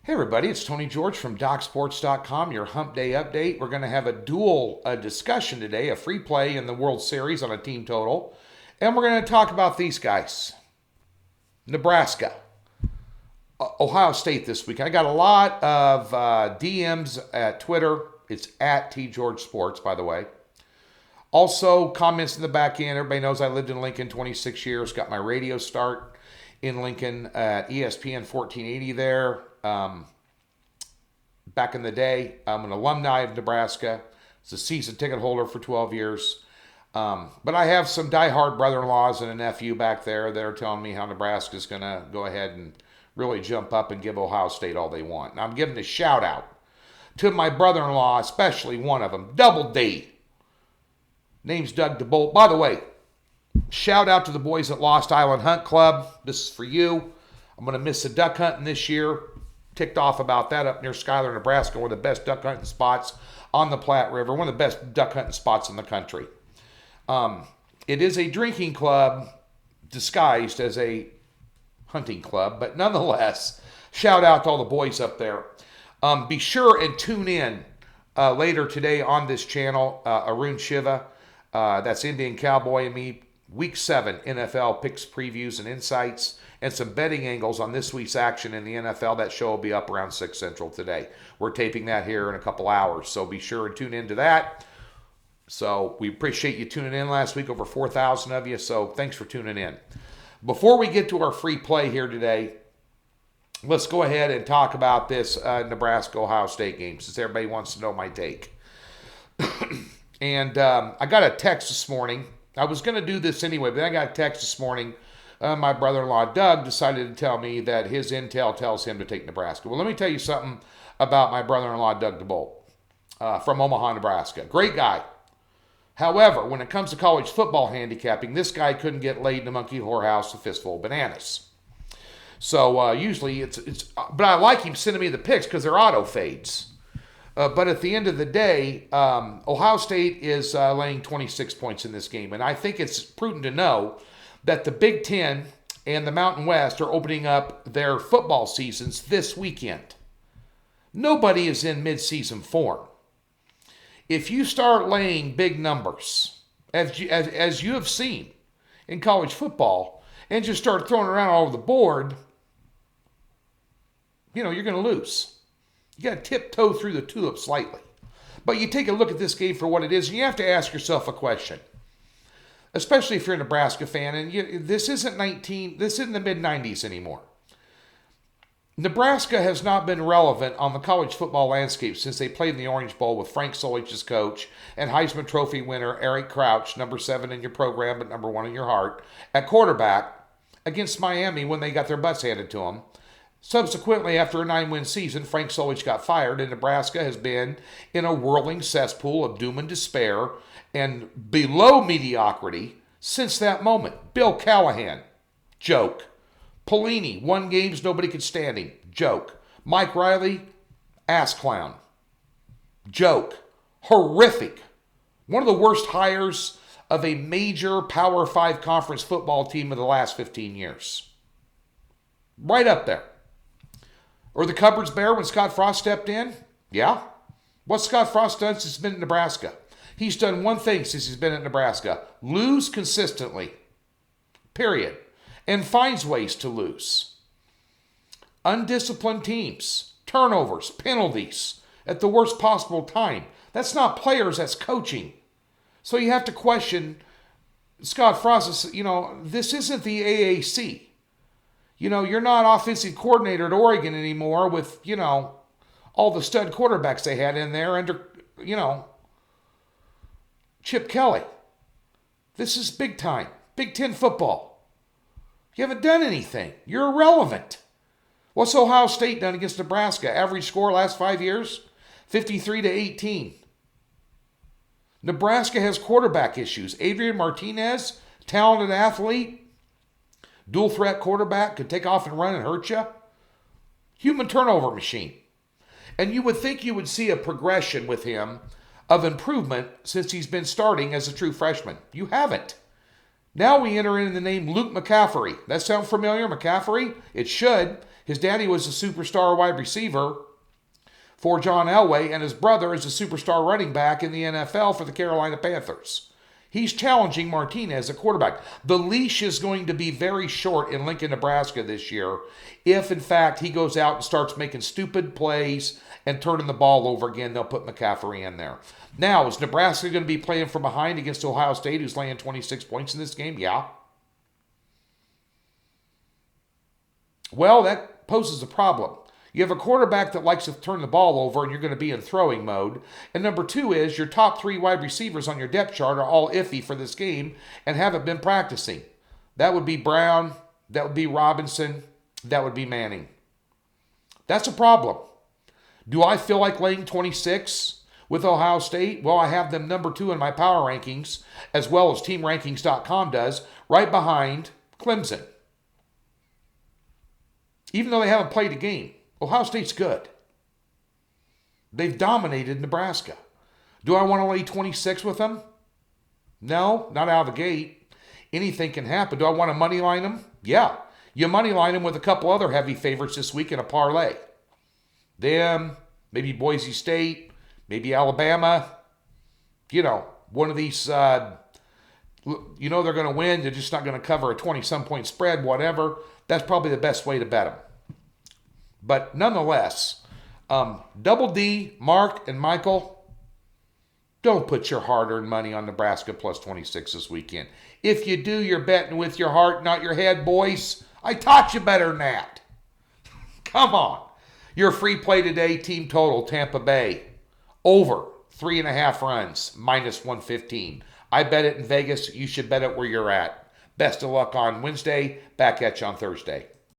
Hey everybody, it's Tony George from DocSports.com, your Hump Day update. We're going to have a dual discussion today, a free play in the World Series on a team total. And we're going to talk about these guys. Nebraska, Ohio State this week. I got a lot of DMs at Twitter. It's at TGeorgeSports, by the way. Also, comments in the back end. Everybody knows I lived in Lincoln 26 years. Got my radio start in Lincoln at ESPN 1480 there. Back in the day, I'm an alumni of Nebraska. I was a season ticket holder for 12 years. But I have some diehard brother-in-laws and a nephew back there that are telling me how Nebraska's going to go ahead and really jump up and give Ohio State all they want. And I'm giving a shout out to my brother-in-law, especially one of them, Double D. Name's Doug DeBolt. By the way, shout out to the boys at Lost Island Hunt Club. This is for you. I'm going to miss the duck hunting this year. Ticked off about that up near Schuyler, Nebraska, one of the best duck hunting spots on the Platte River, one of the best duck hunting spots in the country. It is a drinking club disguised as a hunting club, but nonetheless, shout out to all the boys up there. Be sure and tune in later today on this channel, Arun Shiva, that's Indian Cowboy and me, Week 7 NFL picks, previews, and insights, and some betting angles on this week's action in the NFL. That show will be up around 6 Central today. We're taping that here in a couple hours, so be sure and tune into that. So we appreciate you tuning in last week, over 4,000 of you, so thanks for tuning in. Before we get to our free play here today, let's go ahead and talk about this Nebraska-Ohio State game, since everybody wants to know my take. And I got a text this morning. I was going to do this anyway, but then I got a text this morning. My brother-in-law, Doug, decided to tell me that his intel tells him to take Nebraska. Well, let me tell you something about my brother-in-law, Doug DeBolt, from Omaha, Nebraska. Great guy. However, when it comes to college football handicapping, this guy couldn't get laid in a monkey whorehouse a fistful of bananas. So usually but I like him sending me the picks because they're auto fades. But at the end of the day, Ohio State is laying 26 points in this game. And I think it's prudent to know that the Big Ten and the Mountain West are opening up their football seasons this weekend. Nobody is in midseason form. If you start laying big numbers, as you have seen in college football, and just start throwing around all over the board, you're going to lose. You got to tiptoe through the tulip slightly. But you take a look at this game for what it is, and you have to ask yourself a question. Especially if you're a Nebraska fan, and this isn't the mid-90s anymore. Nebraska has not been relevant on the college football landscape since they played in the Orange Bowl with Frank Solich as coach and Heisman Trophy winner Eric Crouch, number 7 in your program but number 1 in your heart, at quarterback against Miami when they got their butts handed to them. Subsequently, after a 9-win season, Frank Solich got fired, and Nebraska has been in a whirling cesspool of doom and despair and below mediocrity since that moment. Bill Callahan, joke. Pelini, won games nobody could stand him, joke. Mike Riley, ass clown, joke. Horrific. One of the worst hires of a major Power 5 conference football team of the last 15 years. Right up there. Or the cupboards bare when Scott Frost stepped in? Yeah. What's Scott Frost done since he's been in Nebraska? He's done one thing since he's been at Nebraska. Lose consistently. Period. And finds ways to lose. Undisciplined teams. Turnovers. Penalties. At the worst possible time. That's not players, that's coaching. So you have to question Scott Frost. This isn't the AAC. You're not offensive coordinator at Oregon anymore with, all the stud quarterbacks they had in there under, Chip Kelly. This is big time. Big Ten football. You haven't done anything. You're irrelevant. What's Ohio State done against Nebraska? Average score last 5 years? 53-18. Nebraska has quarterback issues. Adrian Martinez, talented athlete, dual threat quarterback, could take off and run and hurt you. Human turnover machine. And you would think you would see a progression with him of improvement since he's been starting as a true freshman. You haven't. Now we enter in the name Luke McCaffrey. That sound familiar, McCaffrey? It should. His daddy was a superstar wide receiver for John Elway, and his brother is a superstar running back in the NFL for the Carolina Panthers. He's challenging Martinez at quarterback. The leash is going to be very short in Lincoln, Nebraska this year if, in fact, he goes out and starts making stupid plays and turning the ball over again. They'll put McCaffrey in there. Now, is Nebraska going to be playing from behind against Ohio State, who's laying 26 points in this game? Yeah. Well, that poses a problem. You have a quarterback that likes to turn the ball over, and you're going to be in throwing mode. And number two is your top 3 wide receivers on your depth chart are all iffy for this game and haven't been practicing. That would be Brown, that would be Robinson, that would be Manning. That's a problem. Do I feel like laying 26 with Ohio State? Well, I have them number 2 in my power rankings, as well as teamrankings.com does, right behind Clemson. Even though they haven't played a game. Ohio State's good. They've dominated Nebraska. Do I want to lay 26 with them? No, not out of the gate. Anything can happen. Do I want to money line them? Yeah. You money line them with a couple other heavy favorites this week in a parlay. Them, maybe Boise State, maybe Alabama. You know, one of these, you know they're going to win. They're just not going to cover a 20-some point spread, whatever. That's probably the best way to bet them. But nonetheless, Double D, Mark, and Michael, don't put your hard-earned money on Nebraska plus 26 this weekend. If you do, you're betting with your heart, not your head, boys. I taught you better than that. Come on. Your free play today, team total, Tampa Bay, over 3.5 runs, minus 115. I bet it in Vegas. You should bet it where you're at. Best of luck on Wednesday. Back at you on Thursday.